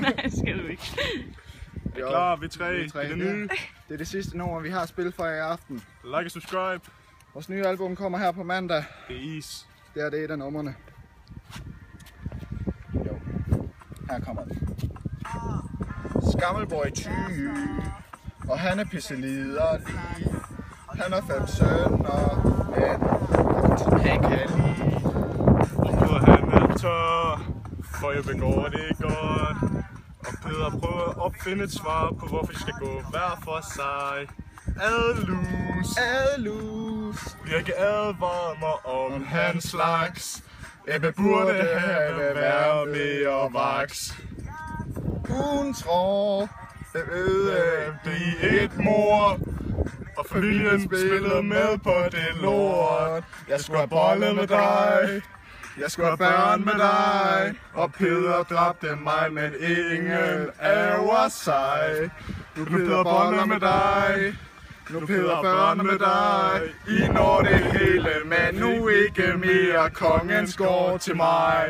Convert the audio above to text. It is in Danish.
Nej, skal du ikke. Er I klar? Vi tre. Vi tre. Det er det nye. Det er det sidste nummer, vi har spillet for i aften. Like og subscribe. Vores nye album kommer her på mandag. Det er is. Det er det et af numrene. Jo. Her kommer det. Skammelborg Thy, og han er pisseliderlig. Han har 5 sønner, men han kan lide. Og han er tør, for jeg begår det godt. Og Peder prøver at opfinde et svar på, hvorfor de skal gå hver for sig. Adelus. Birke advarer mig om hans slags. Ebbe burde have været mere vaks. Hun tror, Det ved blive et mor. Og familien spillede med på det lort. Jeg skulle have bollet med dig. Jeg skulle have børn med dig. Og Peder dræbte mig, men ingen ærger sig. Nu Peder boller med dig. Nu Peder børn med dig. I når det hele, men nu ikke mere. Kongens går til mig.